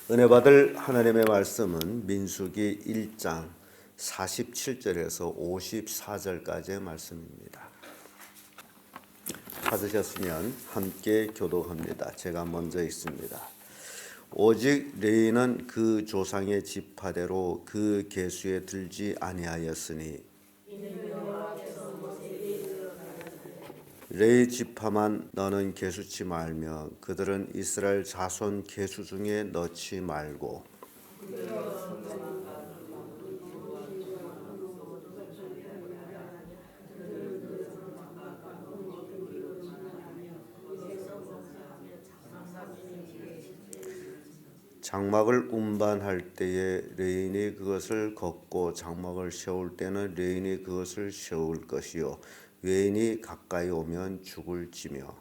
은혜 받을 하나님의 말씀은 민수기 1장 47절에서 54절까지의 말씀입니다. 찾으셨으면 함께 교독합니다. 제가 먼저 읽습니다. 오직 레위는 그 조상의 지파대로 그 계수에 들지 아니하였으니 레위 지파만 너는 계수치 말며 그들은 이스라엘 자손 계수 중에 넣지 말고 장막을 운반할 때에 레인이 그것을 걷고 장막을 세울 때는 레인이 그것을 세울 것이요 외인이 가까이 오면 죽을지며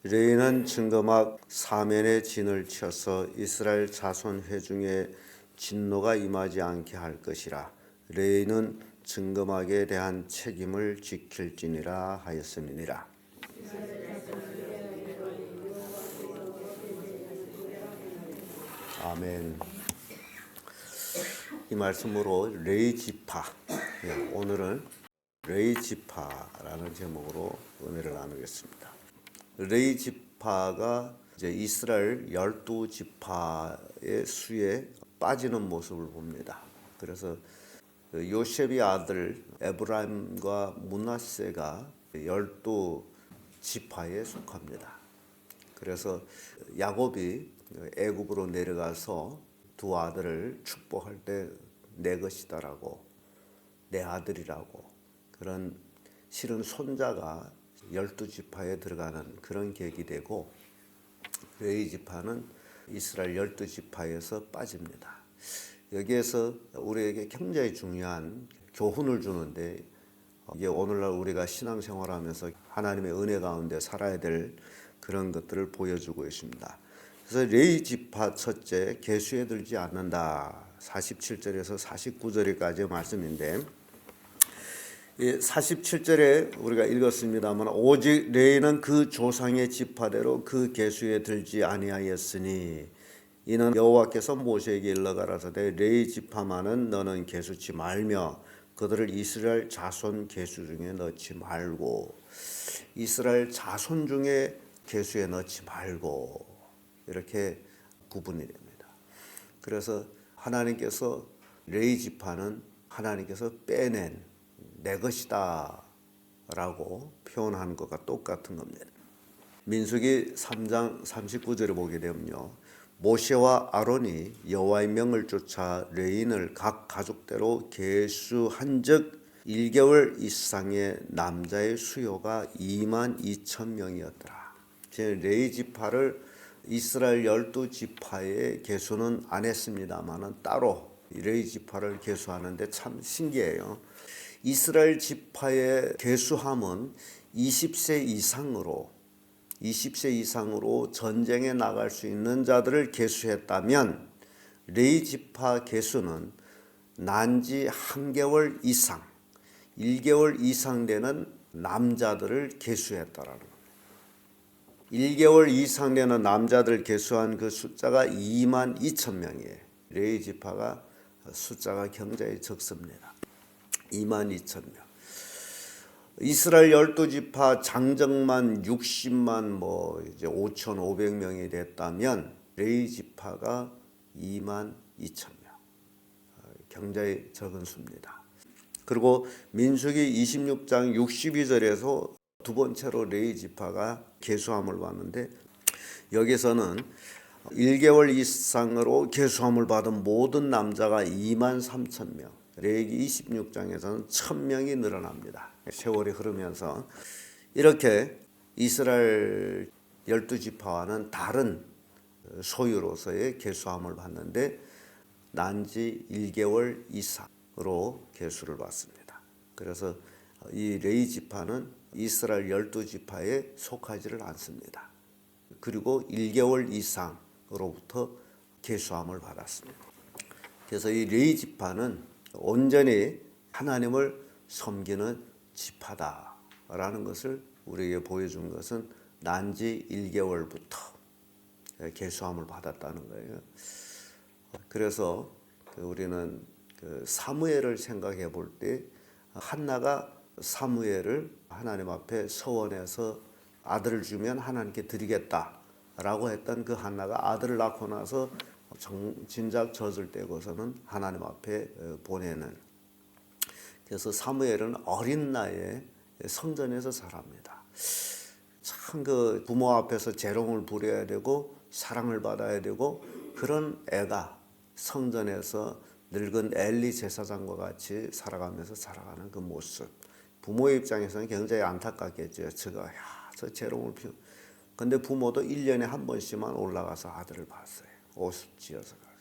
레인은 증거막 사면에 진을 쳐서 이스라엘 자손 회중에 진노가 임하지 않게 할 것이라. 레인은 증거막에 대한 책임을 지킬지니라 하였음이니라. 아멘. 이 말씀으로 레위 지파, 오늘은 레위 지파라는 제목으로 은혜를 나누겠습니다. 레위 지파가 이제 이스라엘 12지파의 수에 빠지는 모습을 봅니다. 그래서 요셉의 아들 에브라임과 므낫세가 12지파에 속합니다. 그래서 야곱이 애굽으로 내려가서 두 아들을 축복할 때 내 것이다라고, 내 아들이라고, 그런 실은 손자가 12지파에 들어가는 그런 계획이 되고, 레위 지파는 이스라엘 12지파에서 빠집니다. 여기에서 우리에게 굉장히 중요한 교훈을 주는데, 이게 오늘날 우리가 신앙생활하면서 하나님의 은혜 가운데 살아야 될 그런 것들을 보여주고 있습니다. 그래서 레위 지파 첫째, 계수에 들지 않는다. 47절에서 49절까지의 말씀인데, 47절에 우리가 읽었습니다만 오직 레위는 그 조상의 지파대로 그 계수에 들지 아니하였으니 이는 여호와께서 모세에게 일러 가라사대 레위 지파만은 너는 계수치 말며 그들을 이스라엘 자손 계수 중에 넣지 말고, 이스라엘 자손 중에 계수에 넣지 말고, 이렇게 구분이 됩니다. 그래서 하나님께서 레위 지파는 하나님께서 빼낸 내 것이다 라고 표현하는 것과 똑같은 겁니다. 민수기 3장 39절에 보게 되면요, 모세와 아론이 여호와의 명을 쫓아 레인을 각 가족대로 계수한즉 1개월 이상의 남자의 수요가 22,000명이었더라. 레위 지파를 이스라엘 12지파의 계수는 안 했습니다만 따로 레위 지파를 계수하는데 참 신기해요. 이스라엘 지파의 계수함은 20세 이상으로 전쟁에 나갈 수 있는 자들을 계수했다면, 레위 지파 계수는 난지 1개월 이상, 1개월 이상 되는 남자들을 계수했다라는 겁니다. 1개월 이상 되는 남자들 계수한 그 숫자가 22,000명이에요. 레위 지파가 숫자가 굉장히 적습니다. 22,000명. 이스라엘 12지파 장정만 60만 이제 5,500명이 됐다면 레위 지파가 22,000명. 굉장히 적은 수입니다. 그리고 민수기 26장 62절에서 두 번째로 레위 지파가 계수함을 받는데, 여기서는 1개월 이상으로 계수함을 받은 모든 남자가 23,000명, 레위기 26장에서는 1,000명이 늘어납니다. 세월이 흐르면서 이렇게 이스라엘 12지파와는 다른 소유로서의 계수함을 받는데, 난지 1개월 이상으로 계수를 받습니다. 그래서 이 레위 지파는 이스라엘 12지파에 속하지를 않습니다. 그리고 1개월 이상으로부터 계수함을 받았습니다. 그래서 이 레위 지파는 온전히 하나님을 섬기는 지파다 라는 것을 우리에게 보여준 것은 난지 1개월부터 계수함을 받았다는 거예요. 그래서 우리는 사무엘을 생각해 볼 때 한나가 사무엘을 하나님 앞에 서원해서 아들을 주면 하나님께 드리겠다라고 했던 그 한나가 아들을 낳고 나서 진작 젖을 떼고서는 하나님 앞에 보내는, 그래서 사무엘은 어린 나이에 성전에서 자랍니다. 참 그 부모 앞에서 재롱을 부려야 되고 사랑을 받아야 되고 그런 애가 성전에서 늙은 엘리 제사장과 같이 살아가면서 자라가는 그 모습, 부모의 입장에서는 굉장히 안타깝겠죠. 저 재롱을 피우. 근데 부모도 1년에 한 번씩만 올라가서 아들을 봤어요. 옷 지어서 가서.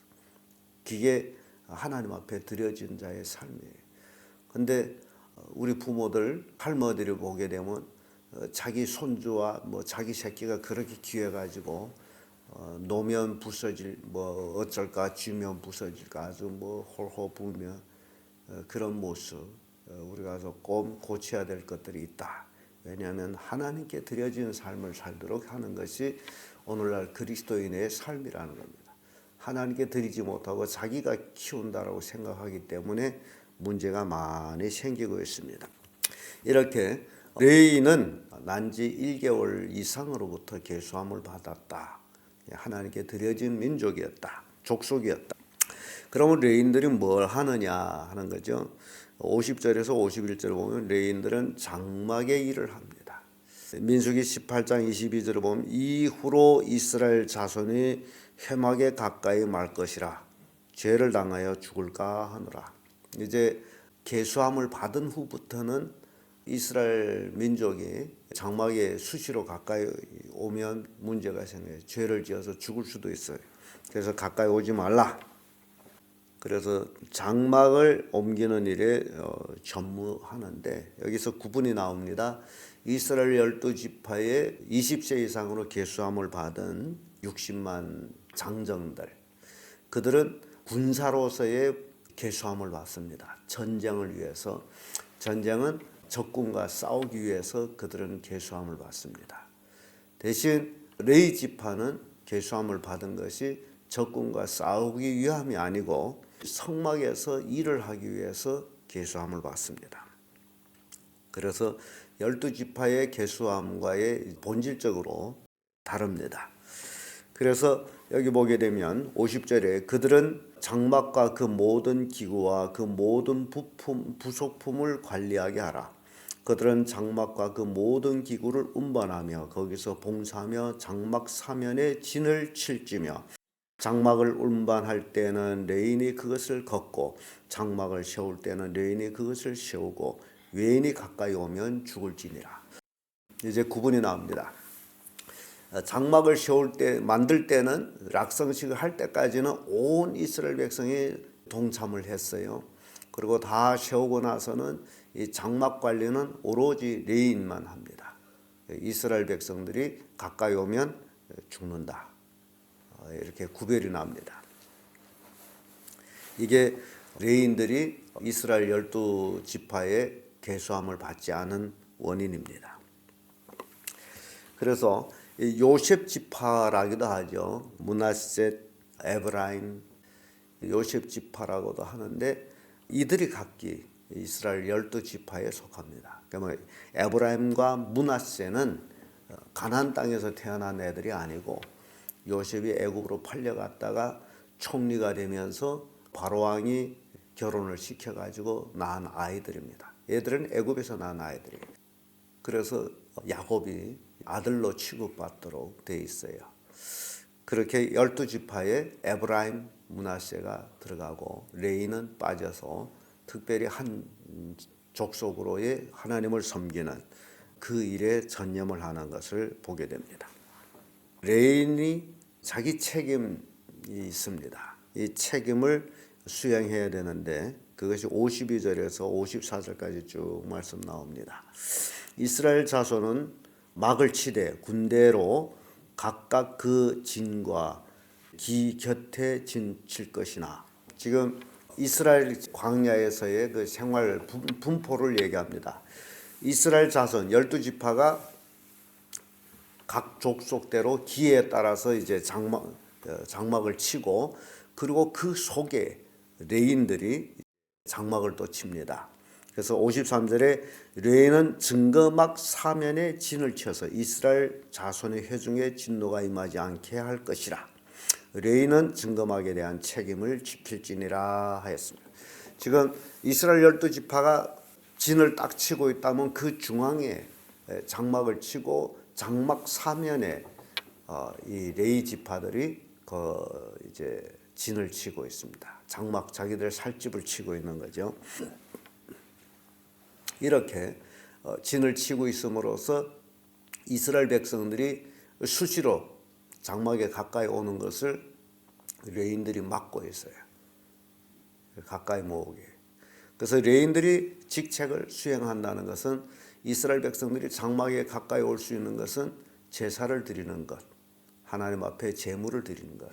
그게 하나님 앞에 드려진 자의 삶이에요. 근데 우리 부모들, 할머니를 보게 되면 자기 손주와 자기 새끼가 그렇게 귀해가지고 노면 부서질, 어쩔까, 쥐면 부서질까, 아주 홀호 불며 그런 모습, 우리가 꼭 고쳐야 될 것들이 있다. 왜냐하면 하나님께 드려진 삶을 살도록 하는 것이 오늘날 그리스도인의 삶이라는 겁니다. 하나님께 드리지 못하고 자기가 키운다라고 생각하기 때문에 문제가 많이 생기고 있습니다. 이렇게 레위는 난지 1개월 이상으로부터 계수함을 받았다. 하나님께 드려진 민족이었다. 족속이었다. 그러면 레위인들이 뭘 하느냐 하는 거죠. 50절에서 51절을 보면 레위인들은 장막의 일을 합니다. 민수기 18장 22절을 보면 이후로 이스라엘 자손이 회막에 가까이 말 것이라 죄를 당하여 죽을까 하노라. 이제 계수함을 받은 후부터는 이스라엘 민족이 장막에 수시로 가까이 오면 문제가 생겨요. 죄를 지어서 죽을 수도 있어요. 그래서 가까이 오지 말라. 그래서 장막을 옮기는 일에 전무하는데 여기서 구분이 나옵니다. 이스라엘 12지파의 20세 이상으로 계수함을 받은 60만 장정들, 그들은 군사로서의 계수함을 받습니다. 전쟁을 위해서, 전쟁은 적군과 싸우기 위해서 그들은 계수함을 받습니다. 대신 레위 지파는 계수함을 받은 것이 적군과 싸우기 위함이 아니고 성막에서 일을 하기 위해서 계수함을 받습니다. 그래서 12지파의 계수함과의 본질적으로 다릅니다. 그래서 여기 보게 되면 50절에 그들은 장막과 그 모든 기구와 그 모든 부속품을 관리하게 하라. 그들은 장막과 그 모든 기구를 운반하며 거기서 봉사하며 장막 사면에 진을 칠지며 장막을 운반할 때는 레인이 그것을 걷고 장막을 세울 때는 레인이 그것을 세우고 외인이 가까이 오면 죽을지니라. 이제 구분이 나옵니다. 장막을 세울 때, 만들 때는 락성식을 할 때까지는 온 이스라엘 백성이 동참을 했어요. 그리고 다 세우고 나서는 이 장막 관리는 오로지 레인만 합니다. 이스라엘 백성들이 가까이 오면 죽는다. 이렇게 구별이 납니다. 이게 레인들이 이스라엘 12지파의 계수함을 받지 않은 원인입니다. 그래서 요셉 지파라기도 하죠. 므낫셋, 에브라임, 요셉 지파라고도 하는데 이들이 각기 이스라엘 12지파에 속합니다. 그러면 에브라임과 므낫셋은 가나안 땅에서 태어난 애들이 아니고 요셉이 애굽으로 팔려갔다가 총리가 되면서 바로왕이 결혼을 시켜가지고 낳은 아이들입니다. 얘들은 애굽에서 낳은 아이들이에요. 그래서 야곱이 아들로 취급받도록 돼 있어요. 그렇게 12지파에 에브라임, 므낫세가 들어가고 레위는 빠져서 특별히 한 족속으로의 하나님을 섬기는 그 일에 전념을 하는 것을 보게 됩니다. 레인이 자기 책임이 있습니다. 이 책임을 수행해야 되는데 그것이 52절에서 54절까지 쭉 말씀 나옵니다. 이스라엘 자손은 막을 치되 군대로 각각 그 진과 기 곁에 진칠 것이나, 지금 이스라엘 광야에서의 그 생활 분포를 얘기합니다. 이스라엘 자손 12지파가 각 족속대로 기회에 따라서 이제 장막을 치고, 그리고 그 속에 레인들이 장막을 또 칩니다. 그래서 53절에 레인은 증거막 사면에 진을 쳐서 이스라엘 자손의 회중에 진노가 임하지 않게 할 것이라. 레인은 증거막에 대한 책임을 지킬지니라 하였습니다. 지금 이스라엘 12지파가 진을 딱 치고 있다면 그 중앙에 장막을 치고 장막 사면에 이 레위 지파들이 이제 진을 치고 있습니다. 장막, 자기들 살집을 치고 있는 거죠. 이렇게 진을 치고 있음으로써 이스라엘 백성들이 수시로 장막에 가까이 오는 것을 레인들이 막고 있어요. 가까이 못 오게. 그래서 레인들이 직책을 수행한다는 것은 이스라엘 백성들이 장막에 가까이 올 수 있는 것은 제사를 드리는 것, 하나님 앞에 제물을 드리는 것,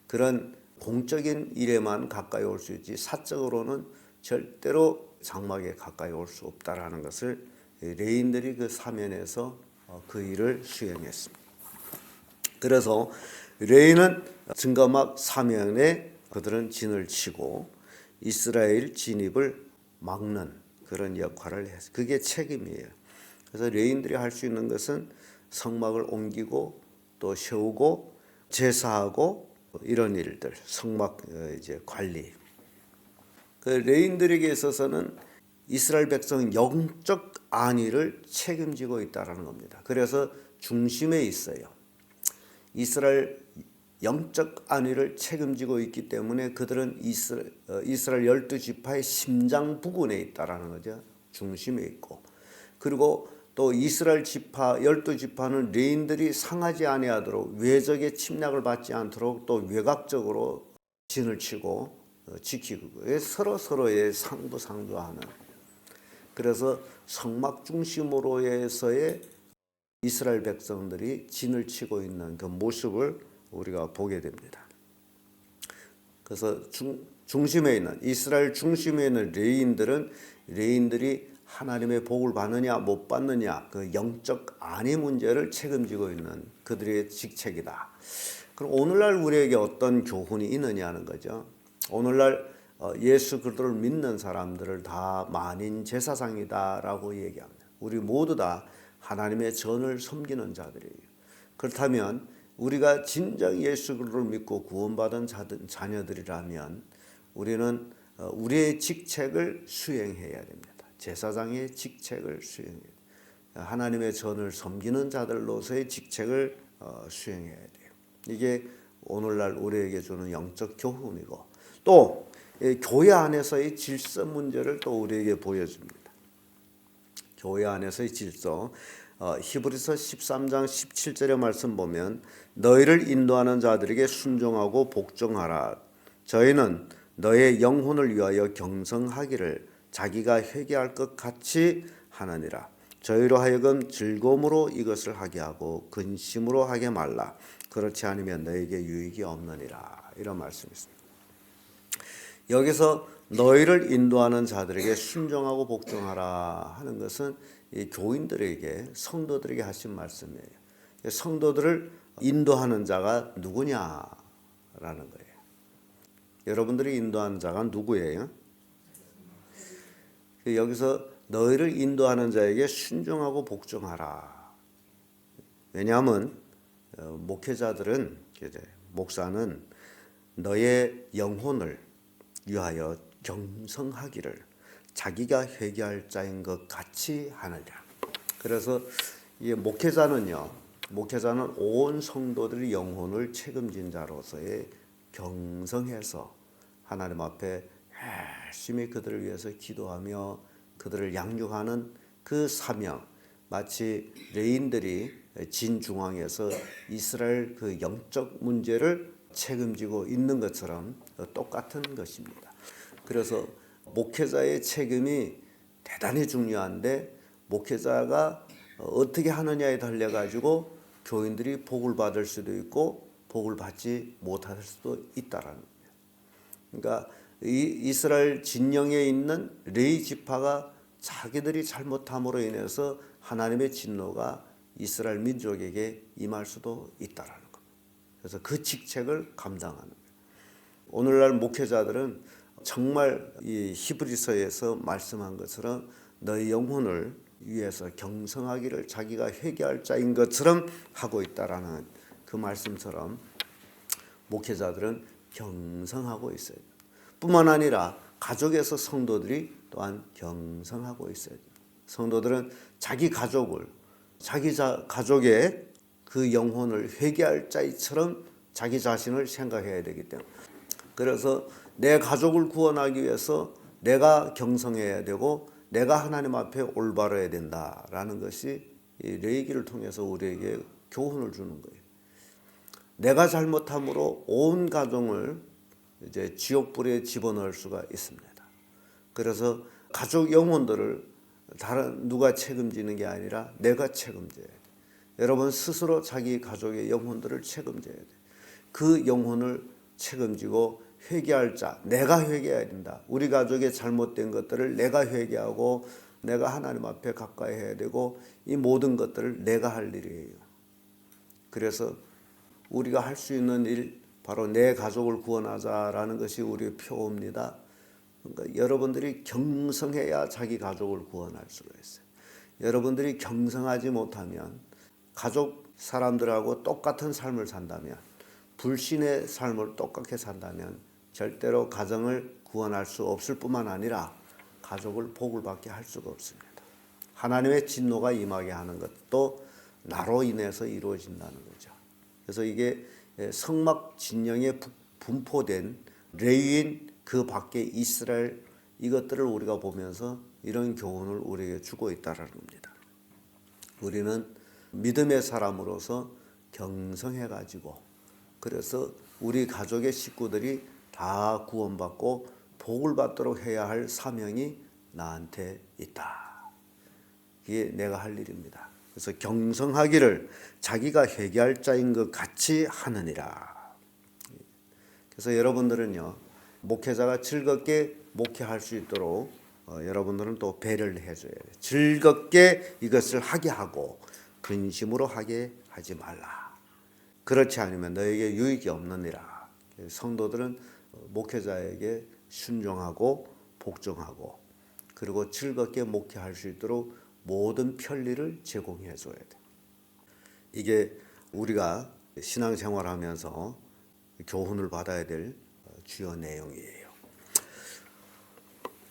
그런 공적인 일에만 가까이 올 수 있지 사적으로는 절대로 장막에 가까이 올 수 없다라는 것을 레인들이 그 사면에서 그 일을 수행했습니다. 그래서 레인은 증거막 사면에 그들은 진을 치고 이스라엘 진입을 막는 그런 역할을 했어요. 그게 책임이에요. 그래서 레인들이 할 수 있는 것은 성막을 옮기고 또 세우고 제사하고 이런 일들, 성막 이제 관리. 그 레인들에게 있어서는 이스라엘 백성 영적 안위를 책임지고 있다라는 겁니다. 그래서 중심에 있어요. 이스라엘 영적 안위를 책임지고 있기 때문에 그들은 이스라엘 12지파의 심장 부근에 있다라는 거죠. 중심에 있고. 그리고 또 이스라엘 지파 12지파는 레인들이 상하지 아니하도록 외적의 침략을 받지 않도록 또 외곽적으로 진을 치고 지키고 서로서로의 상부상조하는, 그래서 성막 중심으로에서의 이스라엘 백성들이 진을 치고 있는 그 모습을 우리가 보게 됩니다. 그래서 중심에 있는 이스라엘 중심에 있는 레인들이 하나님의 복을 받느냐 못 받느냐 그 영적 안위 문제를 책임지고 있는 그들의 직책이다. 그럼 오늘날 우리에게 어떤 교훈이 있느냐는 거죠. 오늘날 예수 그리스도를 믿는 사람들을 다 만인 제사장이다라고 얘기합니다. 우리 모두 다 하나님의 전을 섬기는 자들이에요. 그렇다면 우리가 진정 예수 그리스도를 믿고 구원받은 자녀들이라면 우리는 우리의 직책을 수행해야 됩니다. 제사장의 직책을 수행해야 돼요. 하나님의 전을 섬기는 자들로서의 직책을 수행해야 돼요. 이게 오늘날 우리에게 주는 영적 교훈이고, 또 교회 안에서의 질서 문제를 또 우리에게 보여줍니다. 교회 안에서의 질서, 히브리서 13장 17절의 말씀 보면 너희를 인도하는 자들에게 순종하고 복종하라. 저희는 너의 영혼을 위하여 경성하기를 자기가 회개할 것 같이 하느니라. 저희로 하여금 즐거움으로 이것을 하게 하고 근심으로 하게 말라. 그렇지 않으면 너에게 유익이 없느니라. 이런 말씀이 있습니다. 여기서 너희를 인도하는 자들에게 순종하고 복종하라 하는 것은 이 교인들에게, 성도들에게 하신 말씀이에요. 성도들을 인도하는 자가 누구냐라는 거예요. 여러분들이 인도하는 자가 누구예요? 여기서 너희를 인도하는 자에게 순종하고 복종하라. 왜냐하면 목회자들은, 목사는 너의 영혼을 위하여 경성하기를 자기가 회개할 자인 것 같이 하느냐. 그래서 이 목회자는 온 성도들의 영혼을 책임진 자로서의 경성해서 하나님 앞에 열심히 그들을 위해서 기도하며 그들을 양육하는 그 사명, 마치 레인들이 진중앙에서 이스라엘 그 영적 문제를 책임지고 있는 것처럼 똑같은 것입니다. 그래서 목회자의 책임이 대단히 중요한데, 목회자가 어떻게 하느냐에 달려 가지고 교인들이 복을 받을 수도 있고 복을 받지 못할 수도 있다라는 거예요. 그러니까 이 이스라엘 진영에 있는 레위 지파가 자기들이 잘못함으로 인해서 하나님의 진노가 이스라엘 민족에게 임할 수도 있다라는 겁니다. 그래서 그 직책을 감당하는 거예요. 오늘날 목회자들은 정말 이 히브리서에서 말씀한 것처럼 너희 영혼을 위해서 경성하기를 자기가 회개할 자인 것처럼 하고 있다라는 그 말씀처럼 목회자들은 경성하고 있어요. 뿐만 아니라 가족에서 성도들이 또한 경성하고 있어요. 성도들은 자기 가족을 자기 가족의 그 영혼을 회개할 자처럼 자기 자신을 생각해야 되기 때문에 그래서 내 가족을 구원하기 위해서 내가 경성해야 되고 내가 하나님 앞에 올바라야 된다라는 것이 이 레위기를 통해서 우리에게 교훈을 주는 거예요. 내가 잘못함으로 온 가정을 이제 지옥불에 집어넣을 수가 있습니다. 그래서 가족 영혼들을 다른 누가 책임지는 게 아니라 내가 책임져야 돼. 여러분 스스로 자기 가족의 영혼들을 책임져야 돼. 그 영혼을 책임지고 회개할 자, 내가 회개해야 된다. 우리 가족의 잘못된 것들을 내가 회개하고 내가 하나님 앞에 가까이 해야 되고 이 모든 것들을 내가 할 일이에요. 그래서 우리가 할 수 있는 일, 바로 내 가족을 구원하자라는 것이 우리의 표입니다. 그러니까 여러분들이 경성해야 자기 가족을 구원할 수가 있어요. 여러분들이 경성하지 못하면 가족 사람들하고 똑같은 삶을 산다면, 불신의 삶을 똑같게 산다면 절대로 가정을 구원할 수 없을 뿐만 아니라 가족을 복을 받게 할 수가 없습니다. 하나님의 진노가 임하게 하는 것도 나로 인해서 이루어진다는 거죠. 그래서 이게 성막 진영에 분포된 레위인 그 밖에 이스라엘 이것들을 우리가 보면서 이런 교훈을 우리에게 주고 있다는 겁니다. 우리는 믿음의 사람으로서 경성해가지고 그래서 우리 가족의 식구들이 다 구원받고 복을 받도록 해야 할 사명이 나한테 있다. 이게 내가 할 일입니다. 그래서 경성하기를 자기가 회개할 자인 것 같이 하느니라. 그래서 여러분들은요, 목회자가 즐겁게 목회할 수 있도록 여러분들은 또 배려를 해줘야 돼요. 즐겁게 이것을 하게 하고 근심으로 하게 하지 말라. 그렇지 않으면 너에게 유익이 없느니라. 성도들은 목회자에게 순종하고 복종하고 그리고 즐겁게 목회할 수 있도록 모든 편리를 제공해 줘야 돼. 이게 우리가 신앙생활하면서 교훈을 받아야 될 주요 내용이에요.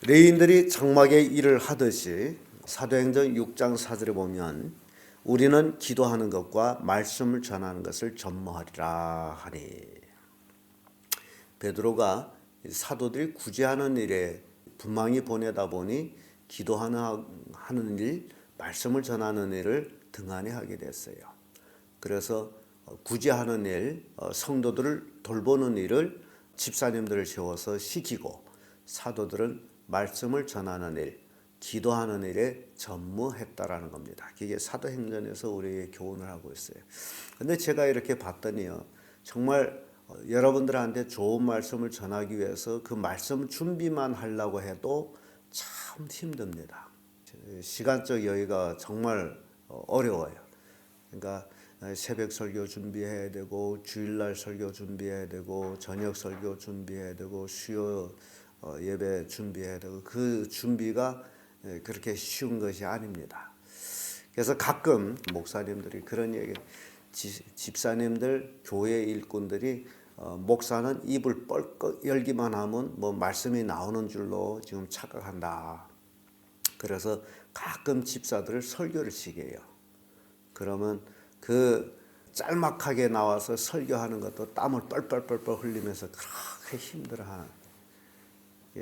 레위인들이 장막의 일을 하듯이 사도행전 6장 4절에 보면 우리는 기도하는 것과 말씀을 전하는 것을 전무하리라 하니, 베드로가 사도들이 구제하는 일에 분망이 보내다 보니 기도하는 일, 말씀을 전하는 일을 등한히 하게 됐어요. 그래서 구제하는 일, 성도들을 돌보는 일을 집사님들을 세워서 시키고 사도들은 말씀을 전하는 일, 기도하는 일에 전무했다라는 겁니다. 이게 사도행전에서 우리에게 교훈을 하고 있어요. 근데 제가 이렇게 봤더니요, 정말 여러분들한테 좋은 말씀을 전하기 위해서 그 말씀 준비만 하려고 해도 참 힘듭니다. 시간적 여유가 정말 어려워요. 그러니까 새벽 설교 준비해야 되고 주일날 설교 준비해야 되고 저녁 설교 준비해야 되고 수요 예배 준비해야 되고 그 준비가 그렇게 쉬운 것이 아닙니다. 그래서 가끔 목사님들이 그런 얘기, 집사님들 교회 일꾼들이 목사는 입을 뻘컥 열기만 하면 뭐 말씀이 나오는 줄로 지금 착각한다. 그래서 가끔 집사들을 설교를 시켜요. 그러면 그 짤막하게 나와서 설교하는 것도 땀을 뻘뻘뻘뻘 흘리면서 그렇게 힘들어하는,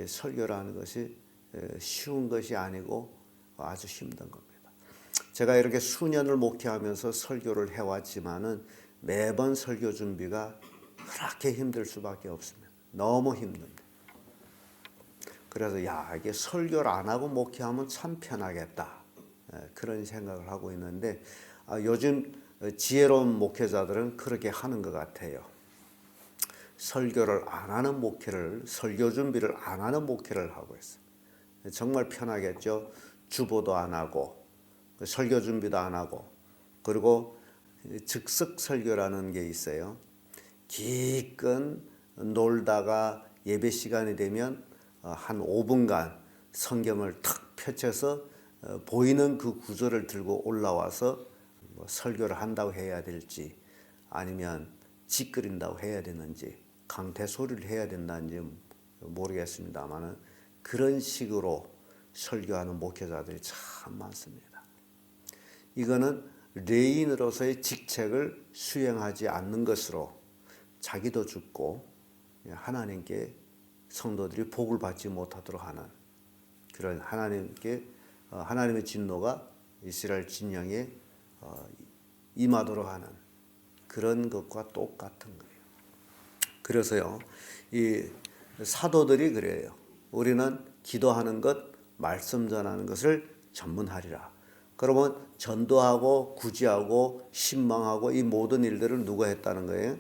설교라는 것이 쉬운 것이 아니고 아주 힘든 겁니다. 제가 이렇게 수년을 목회하면서 설교를 해왔지만은 매번 설교 준비가 그렇게 힘들 수밖에 없습니다. 너무 힘듭니다. 그래서 이게 설교를 안 하고 목회하면 참 편하겠다, 그런 생각을 하고 있는데 요즘 지혜로운 목회자들은 그렇게 하는 것 같아요. 설교를 안 하는 목회를, 설교 준비를 안 하는 목회를 하고 있어요. 정말 편하겠죠. 주보도 안 하고 설교 준비도 안 하고 그리고 즉석 설교라는 게 있어요. 기껏 놀다가 예배 시간이 되면 한 5분간 성경을 탁 펼쳐서 보이는 그 구절을 들고 올라와서 뭐 설교를 한다고 해야 될지 아니면 짓거린다고 해야 되는지 강태 소리를 해야 된다는지 모르겠습니다만 그런 식으로 설교하는 목회자들이 참 많습니다. 이거는 레인으로서의 직책을 수행하지 않는 것으로 자기도 죽고 하나님께 성도들이 복을 받지 못하도록 하는 그런 하나님의 진노가 이스라엘 진영에 임하도록 하는 그런 것과 똑같은 거예요. 그래서요, 이 사도들이 그래요. 우리는 기도하는 것, 말씀 전하는 것을 전문하리라. 그러면 전도하고 구제하고 신망하고 이 모든 일들을 누가 했다는 거예요?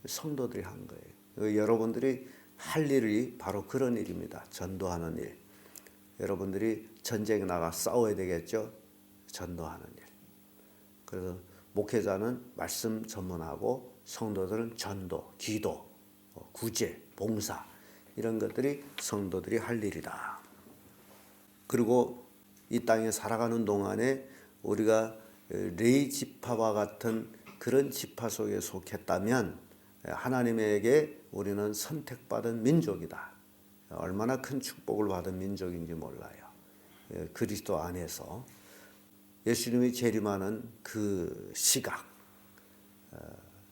성도들이 한 거예요. 여러분들이 할 일이 바로 그런 일입니다. 전도하는 일. 여러분들이 전쟁에 나가 싸워야 되겠죠? 전도하는 일. 그래서 목회자는 말씀 전문하고 성도들은 전도, 기도, 구제, 봉사 이런 것들이 성도들이 할 일이다. 그리고 이 땅에 살아가는 동안에 우리가 레위 지파와 같은 그런 지파 속에 속했다면 하나님에게 우리는 선택받은 민족이다. 얼마나 큰 축복을 받은 민족인지 몰라요. 그리스도 안에서 예수님이 재림하는 그 시각,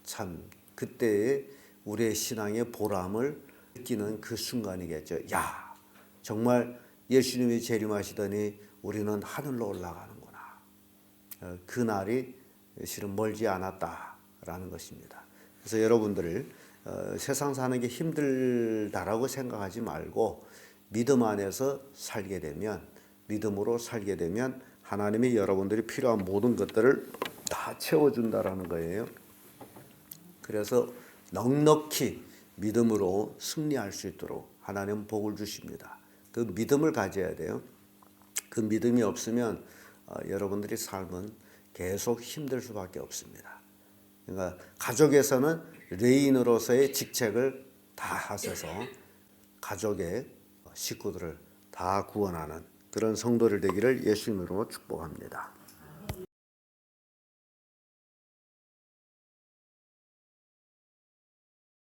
참 그때의 우리의 신앙의 보람을 느끼는 그 순간이겠죠. 야, 정말 예수님이 재림하시더니 우리는 하늘로 올라가는구나. 그 날이 실은 멀지 않았다라는 것입니다. 그래서 여러분들 세상 사는 게 힘들다라고 생각하지 말고 믿음 안에서 살게 되면 믿음으로 살게 되면 하나님이 여러분들이 필요한 모든 것들을 다 채워준다라는 거예요. 그래서 넉넉히 믿음으로 승리할 수 있도록 하나님은 복을 주십니다. 그 믿음을 가져야 돼요. 그 믿음이 없으면 여러분들이 삶은 계속 힘들 수밖에 없습니다. 그러니까 가족에서는 레인으로서의 직책을 다 하셔서 가족의 식구들을 다 구원하는 그런 성도를 되기를 예수님으로 축복합니다.